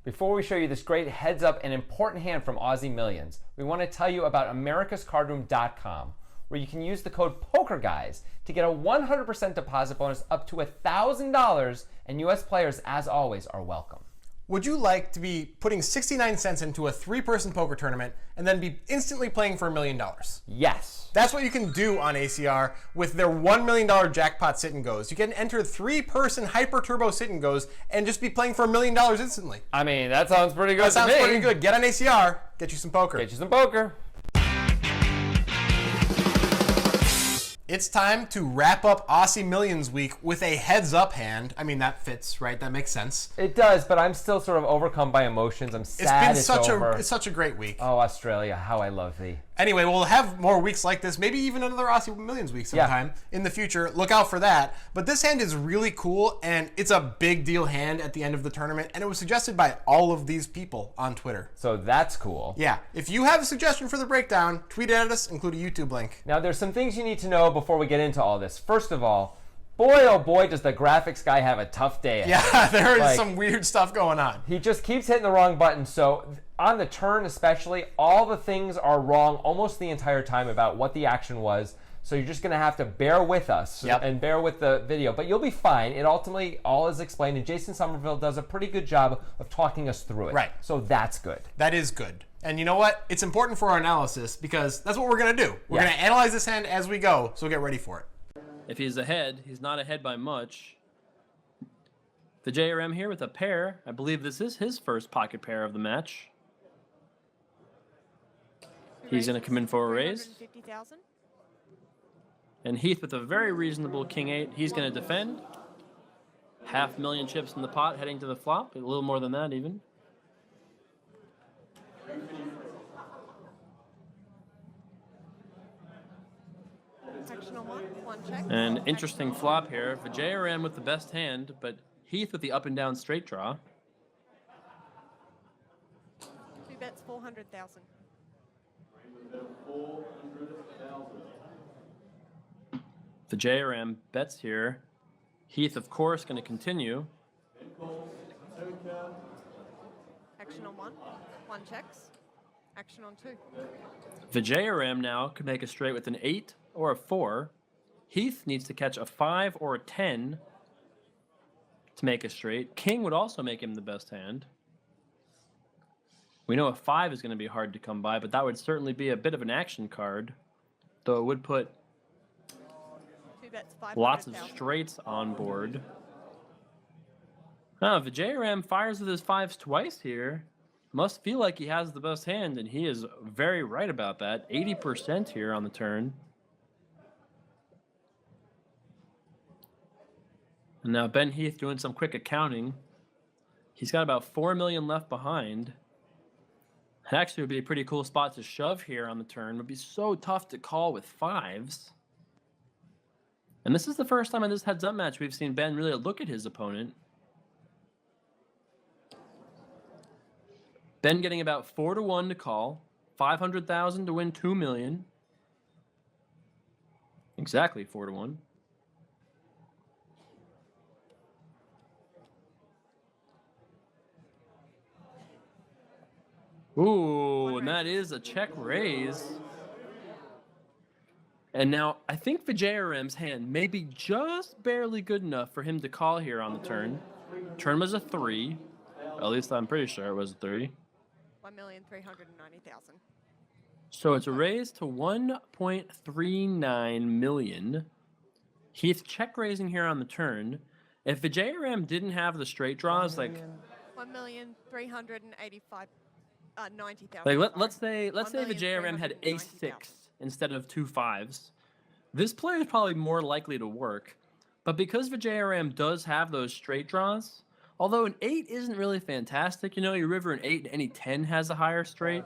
Before we show you this great heads up and important hand from Aussie Millions, we want to tell you about americascardroom.com, where you can use the code POKERGUYS to get a 100% deposit bonus up to $1,000, and US players, as always, are welcome. Would you like to be putting 69 cents into a 3-person poker tournament and then be instantly playing for $1 million? Yes. That's what you can do on ACR with their $1 million jackpot sit and goes. You can enter 3-person hyper turbo sit and goes and just be playing for $1 million instantly. I mean, that sounds pretty good. That sounds pretty good. Get on ACR, get you some poker. Get you some poker. It's time to wrap up Aussie Millions week with a heads up hand. I mean, that fits, right? That makes sense. It does, but I'm still sort of overcome by emotions. I'm sad it's over. It's such a great week. Oh, Australia, how I love thee. Anyway, we'll have more weeks like this, maybe even another Aussie Millions week sometime in the future. Look out for that. But this hand is really cool, and it's a big deal hand at the end of the tournament, and it was suggested by all of these people on Twitter. So that's cool. Yeah. If you have a suggestion for the breakdown, tweet it at us, include a YouTube link. Now, there's some things you need to know before we get into all this. First of all, boy, oh boy, does the graphics guy have a tough day ahead. Yeah, there is some weird stuff going on. He just keeps hitting the wrong button. So on the turn especially, all the things are wrong almost the entire time about what the action was. So you're just going to have to bear with us and bear with the video. But you'll be fine. It ultimately all is explained. And Jason Somerville does a pretty good job of talking us through it. Right. So that's good. That is good. And you know what? It's important for our analysis because that's what we're going to do. We're going to analyze this hand as we go. So get ready for it. If he's ahead, he's not ahead by much. The JRM here with a pair. I believe this is his first pocket pair of the match. He's going to come in for a raise. And Heath with a very reasonable King-8. He's going to defend. 500,000 chips in the pot heading to the flop. A little more than that even. An interesting flop here. For JRM with the best hand, but Heath with the up and down straight draw. 2 bets, 400,000. The JRM bets here. Heath, of course, going to continue. Action on 1. 1 checks. Action on 2. The JRM now could make a straight with an 8 or a 4. Heath needs to catch a 5 or a 10 to make a straight. King would also make him the best hand. We know a 5 is going to be hard to come by, but that would certainly be a bit of an action card, though it would put 2 bets, lots of straights on board. Now, if the JRM fires with his 5s twice here, must feel like he has the best hand, and he is very right about that. 80% here on the turn. And now Ben Heath doing some quick accounting. He's got about 4 million left behind. It actually would be a pretty cool spot to shove here on the turn. It would be so tough to call with 5s. And this is the first time in this heads-up match we've seen Ben really look at his opponent. Ben getting about 4-1 to call, 500,000 to win 2 million. Exactly 4-1. Ooh, and that is a check raise. And now I think the JRM's hand may be just barely good enough for him to call here on the turn. Turn was a 3. At least I'm pretty sure it was a 3. 1,390,000. So it's a raise to 1.39 million. Heath check raising here on the turn. If the JRM didn't have the straight draws, like 1,385,90,000. like let's say the JRM had ace-6 instead of 2 5s. This play is probably more likely to work. But because the JRM does have those straight draws, although an 8 isn't really fantastic, you know, you river an 8 and any 10 has a higher straight.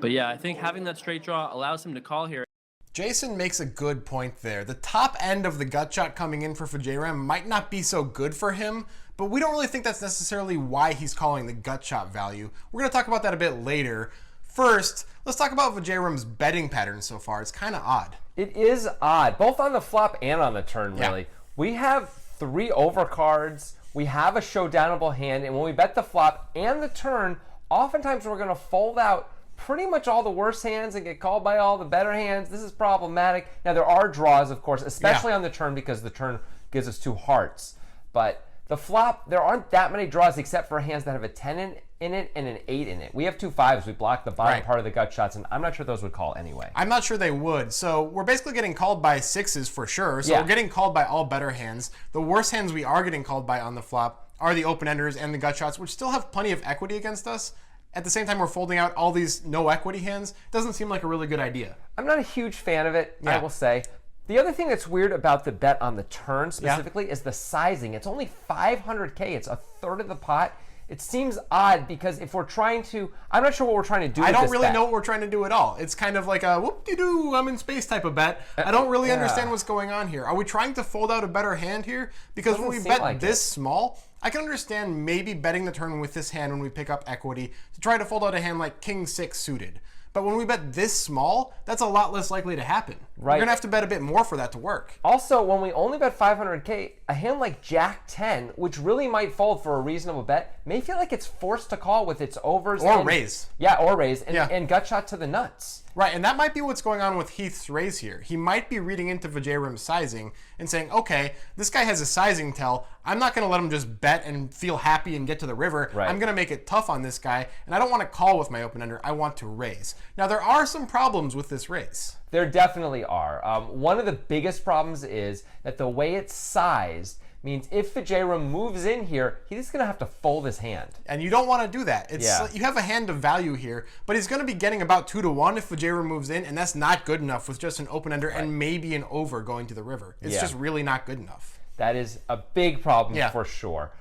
But yeah, I think having that straight draw allows him to call here. Jason makes a good point there. The top end of the gut shot coming in for JRM might not be so good for him, but we don't really think that's necessarily why he's calling the gut shot value. We're going to talk about that a bit later. First, let's talk about JRM's betting pattern so far. It's kind of odd. It is odd, both on the flop and on the turn, really. Yeah. We have 3 overcards. we have a showdownable hand, and when we bet the flop and the turn, oftentimes we're going to fold out pretty much all the worst hands and get called by all the better hands. This is problematic. Now, there are draws, of course, especially on the turn because the turn gives us 2 hearts. But the flop, there aren't that many draws except for hands that have a 10 in it and an 8 in it. We have 2 5s. We block the bottom part of the gut shots, and I'm not sure those would call anyway. I'm not sure they would. So we're basically getting called by 6s for sure. So we're getting called by all better hands. The worst hands we are getting called by on the flop are the open-enders and the gut shots, which still have plenty of equity against us. At the same time, we're folding out all these no equity hands. Doesn't seem like a really good idea. I'm not a huge fan of it, I will say. The other thing that's weird about the bet on the turn specifically is the sizing. It's only 500K. It's a third of the pot. It seems odd because if we're trying to, I'm not sure what we're trying to do with this bet. I don't really know what we're trying to do at all. It's kind of like a whoop-de-doo, I'm in space type of bet. I don't really understand what's going on here. Are we trying to fold out a better hand here? Because when we bet this small, I can understand maybe betting the turn with this hand when we pick up equity to try to fold out a hand like King 6 suited. But when we bet this small, that's a lot less likely to happen. We're going to have to bet a bit more for that to work. Also, when we only bet 500K, a hand like Jack 10, which really might fold for a reasonable bet, may feel like it's forced to call with its overs. Or raise. Yeah, or raise, and gut shot to the nuts. Right, and that might be what's going on with Heath's raise here. He might be reading into Vijayram's sizing and saying, okay, this guy has a sizing tell. I'm not going to let him just bet and feel happy and get to the river. I'm going to make it tough on this guy, and I don't want to call with my open-ender. I want to raise. Now, there are some problems with this raise. There definitely are. One of the biggest problems is that the way it's sized means if Vijayram moves in here, he's going to have to fold his hand. And you don't want to do that. You have a hand of value here, but he's going to be getting about 2-1 if Vijayram moves in, and that's not good enough with just an open-ender and maybe an over going to the river. It's just really not good enough. That is a big problem for sure.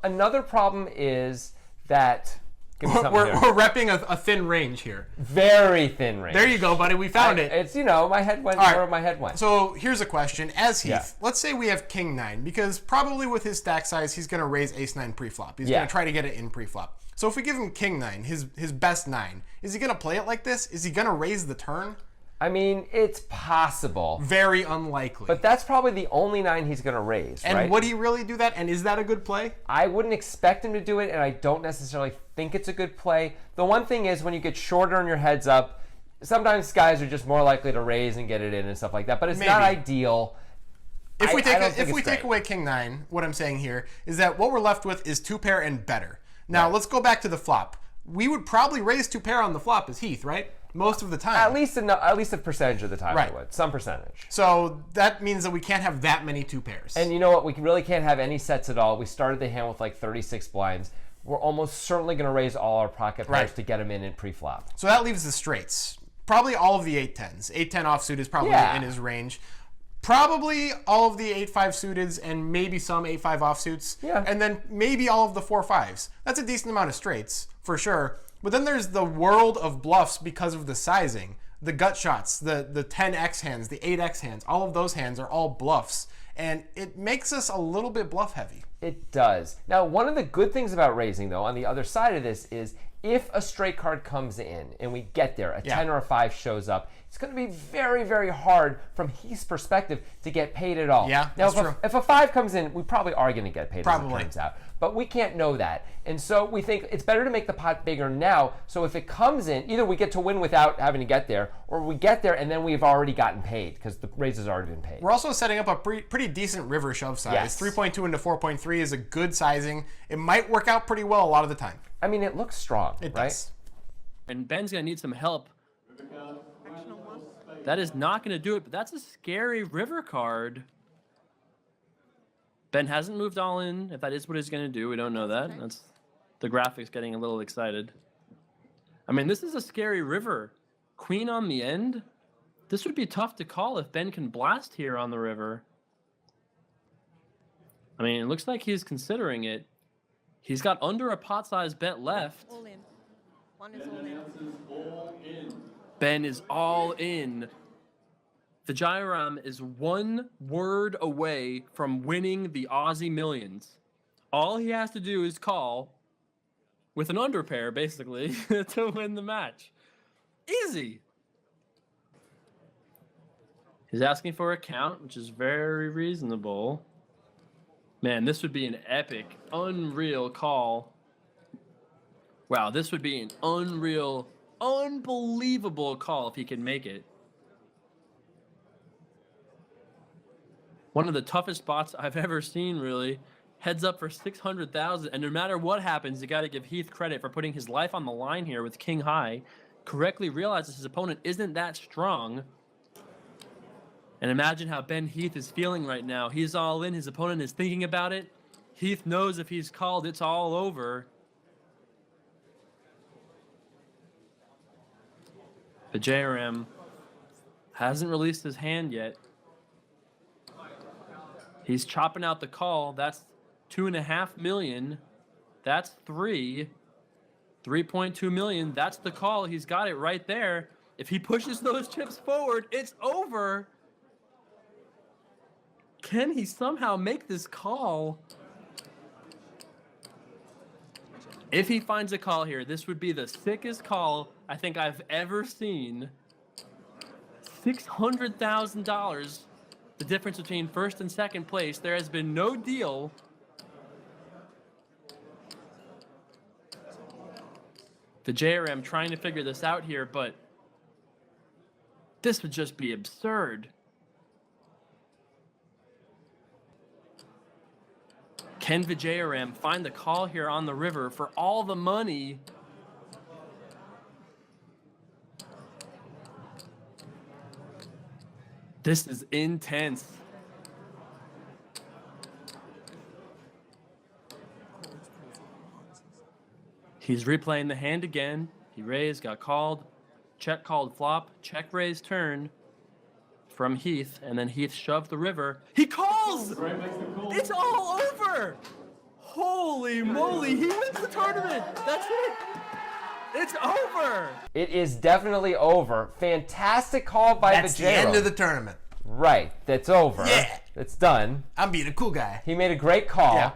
Another problem is that... We're repping a thin range here. Very thin range. There you go, buddy. We found it. It's, my head went where my head went. So here's a question. As Heath, let's say we have King 9, because probably with his stack size, he's going to raise Ace 9 pre-flop. He's going to try to get it in pre-flop. So if we give him King 9, his best 9, is he going to play it like this? Is he going to raise the turn? I mean, it's possible. Very unlikely. But that's probably the only 9 he's going to raise, And would he really do that? And is that a good play? I wouldn't expect him to do it, and I don't necessarily think it's a good play. The one thing is when you get shorter on your heads up, sometimes guys are just more likely to raise and get it in and stuff like that. But it's not ideal. If we take away King 9, what I'm saying here is that what we're left with is 2-pair and better. Now, let's go back to the flop. We would probably raise 2-pair on the flop as Heath, right? Most of the time. At least a percentage of the time I would. Some percentage. So that means that we can't have that many 2-pairs. And you know what? We really can't have any sets at all. We started the hand with like 36 blinds. We're almost certainly going to raise all our pocket pairs to get them in pre-flop. So that leaves the straights. Probably all of the 8-10s. 8-10 offsuit is probably in his range. Probably all of the 8-5 suiteds and maybe some 8-5 offsuits. Yeah. And then maybe all of the 4-5s. That's a decent amount of straights, for sure. But then there's the world of bluffs because of the sizing. The gut shots, the 10x hands, the 8x hands, all of those hands are all bluffs. And it makes us a little bit bluff heavy. It does. Now, one of the good things about raising, though, on the other side of this is if a straight card comes in and we get there, a 10 or a 5 shows up, it's going to be very, very hard from Heath's perspective to get paid at all. Yeah, now, that's true. If a 5 comes in, we probably are going to get paid as it turns out. But we can't know that. And so we think it's better to make the pot bigger now. So if it comes in, either we get to win without having to get there, or we get there and then we've already gotten paid because the raise has already been paid. We're also setting up a pretty decent river shove size. Yes. 3.2 into 4.3 is a good sizing. It might work out pretty well a lot of the time. I mean, it looks strong, It right? does. And Ben's going to need some help. Actional 1. That is not going to do it, but that's a scary river card. Ben hasn't moved all in. If that is what he's going to do, we don't know that. That's the graphics getting a little excited. I mean, this is a scary river. Queen on the end? This would be tough to call if Ben can blast here on the river. I mean, it looks like he's considering it. He's got under a pot-sized bet left. All in. 1 is all in. Ben is all in. Vijayram is 1 word away from winning the Aussie Millions. All he has to do is call with an underpair, basically, to win the match. Easy. He's asking for a count, which is very reasonable. Man, this would be an epic, unreal call. Wow, this would be an unreal, unbelievable call if he can make it. One of the toughest spots I've ever seen, really. Heads up for 600,000, and no matter what happens, you got to give Heath credit for putting his life on the line here with king high. Correctly realizes his opponent isn't that strong. And imagine how Ben Heath is feeling right now. He's all in. His opponent is thinking about it. Heath knows if he's called, it's all over. The JRM hasn't released his hand yet. He's chopping out the call. That's 2.5 million. That's 3.2 million. That's the call. He's got it right there. If he pushes those chips forward, it's over. Can he somehow make this call? If he finds a call here, this would be the sickest call I think I've ever seen. $600,000. The difference between first and second place. There has been no deal. The JRM trying to figure this out here, but this would just be absurd. Can the JRM find the call here on the river for all the money? This is intense. He's replaying the hand again. He raised, got called. Check called flop. Check raise turn from Heath, and then Heath shoved the river. He calls! It's all over! Holy moly, he wins the tournament! That's it! It's over! It is definitely over. Fantastic call by That's the end of the tournament. Right, that's over. Yeah. It's done. I'm being a cool guy. He made a great call. Yeah.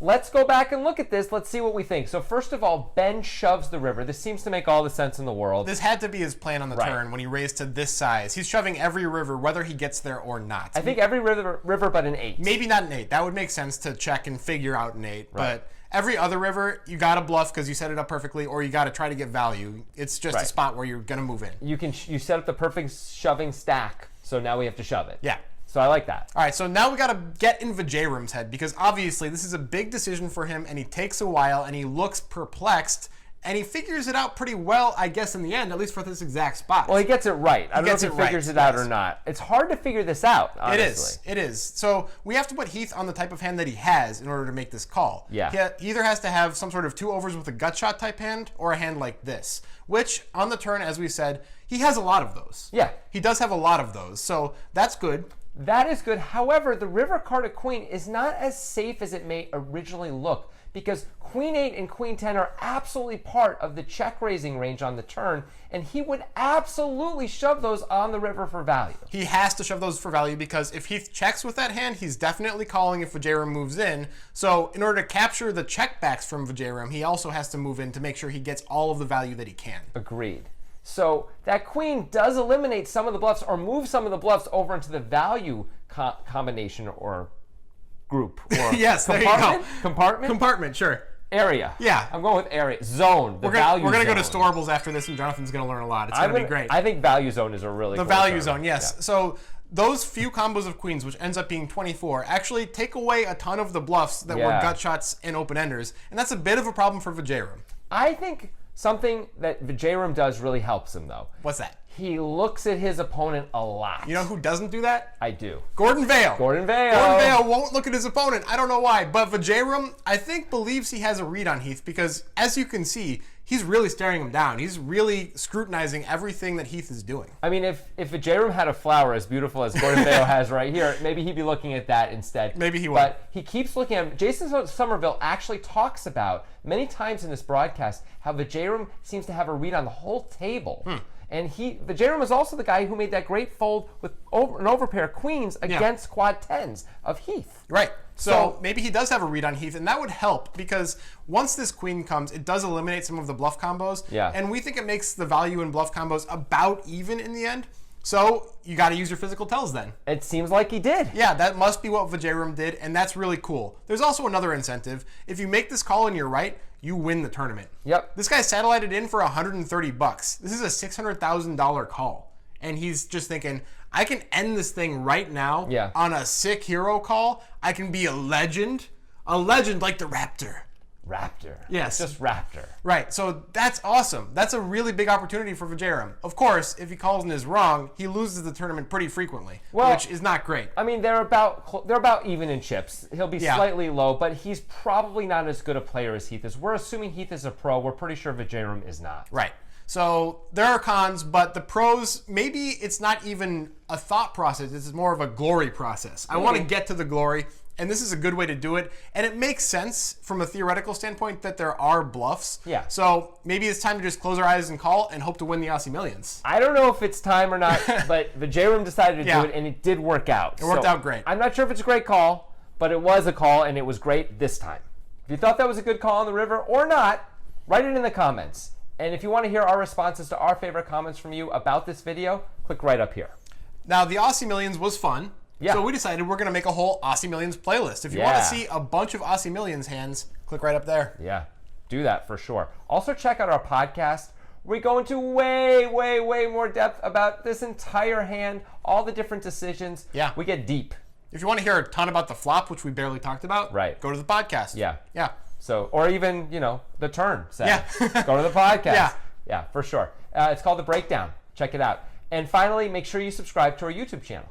Let's go back and look at this. Let's see what we think. So first of all, Ben shoves the river. This seems to make all the sense in the world. This had to be his plan on the turn when he raised to this size. He's shoving every river, whether he gets there or not. I think every river but an 8. Maybe not an 8. That would make sense to check and figure out an 8. Right. But every other river, you got to bluff because you set it up perfectly, or you got to try to get value. It's just a spot where you're going to move in. You set up the perfect shoving stack, so now we have to shove it. Yeah. So I like that. All right, so now we got to get in Vijayram's head because obviously this is a big decision for him and he takes a while and he looks perplexed and he figures it out pretty well, I guess, in the end, at least for this exact spot. Well, he gets it right. I don't know if he figures it out or not. It's hard to figure this out, honestly. It is. So we have to put Heath on the type of hand that he has in order to make this call. Yeah. He either has to have some sort of 2 overs with a gut shot type hand or a hand like this, which on the turn, as we said, he has a lot of those. Yeah. He does have a lot of those, so that's good. That is good. However, the river card of queen is not as safe as it may originally look because queen 8 and queen 10 are absolutely part of the check raising range on the turn, and he would absolutely shove those on the river for value. He has to shove those for value because if Heath checks with that hand, he's definitely calling if Vijayram moves in. So in order to capture the checkbacks from Vijayram, he also has to move in to make sure he gets all of the value that he can. Agreed. So that queen does eliminate some of the bluffs or move some of the bluffs over into the value combination or group. Or yes, there you go. Compartment? Compartment, sure. Area. Yeah. I'm going with area. Zone. We're going to go to Storables after this, and Jonathan's going to learn a lot. It's going to be great. I think value zone is a really cool value term. zone, yes. Yeah. So those few combos of queens, which ends up being 24, actually take away a ton of the bluffs that were gut shots and open enders, and that's a bit of a problem for Vijayram. I think something that Vijayram does really helps him, though. What's that? He looks at his opponent a lot. You know who doesn't do that? I do. Gordon Vail. Gordon Vail won't look at his opponent. I don't know why. But Vijayram, I think, believes he has a read on Heath because, as you can see, he's really staring him down. He's really scrutinizing everything that Heath is doing. I mean, if Vijayram had a flower as beautiful as Gordon Vail has right here, maybe he'd be looking at that instead. Maybe he would. But he keeps looking at him. Jason Somerville actually talks about, many times in this broadcast, how Vijayram seems to have a read on the whole table. And Vijayram is also the guy who made that great fold with an overpair of queens against quad tens of Heath. Right. So maybe he does have a read on Heath, and that would help because once this queen comes, it does eliminate some of the bluff combos. Yeah. And we think it makes the value in bluff combos about even in the end. So you got to use your physical tells then. It seems like he did. Yeah, that must be what Vijayram did, and that's really cool. There's also another incentive. If you make this call and you're right, you win the tournament. Yep. This guy satellited in for $130. This is a $600,000 call. And he's just thinking, I can end this thing right now on a sick hero call. I can be a legend like the Raptor. Raptor. Yes. Just Raptor. Right. So that's awesome. That's a really big opportunity for Vijayram. Of course, if he calls and is wrong, he loses the tournament pretty frequently, which is not great. I mean, they're about even in chips. He'll be slightly low, but he's probably not as good a player as Heath is. We're assuming Heath is a pro. We're pretty sure Vijayram is not. Right. So there are cons, but the pros, maybe it's not even a thought process. It's more of a glory process. I want to get to the glory. And this is a good way to do it. And it makes sense from a theoretical standpoint that there are bluffs. Yeah. So maybe it's time to just close our eyes and call and hope to win the Aussie Millions. I don't know if it's time or not, but Vijayram decided to do it, and it did work out. It worked out great. I'm not sure if it's a great call, but it was a call, and it was great this time. If you thought that was a good call on the river or not, write it in the comments. And if you want to hear our responses to our favorite comments from you about this video, click right up here. Now, the Aussie Millions was fun. Yeah. So we decided we're going to make a whole Aussie Millions playlist. If you want to see a bunch of Aussie Millions hands, click right up there. Yeah, do that for sure. Also, check out our podcast. We go into way, way, way more depth about this entire hand, all the different decisions. Yeah. We get deep. If you want to hear a ton about the flop, which we barely talked about, go to the podcast. Yeah. Yeah. So, or even, the turn. Say. Yeah. Go to the podcast. Yeah. Yeah, for sure. It's called The Breakdown. Check it out. And finally, make sure you subscribe to our YouTube channel.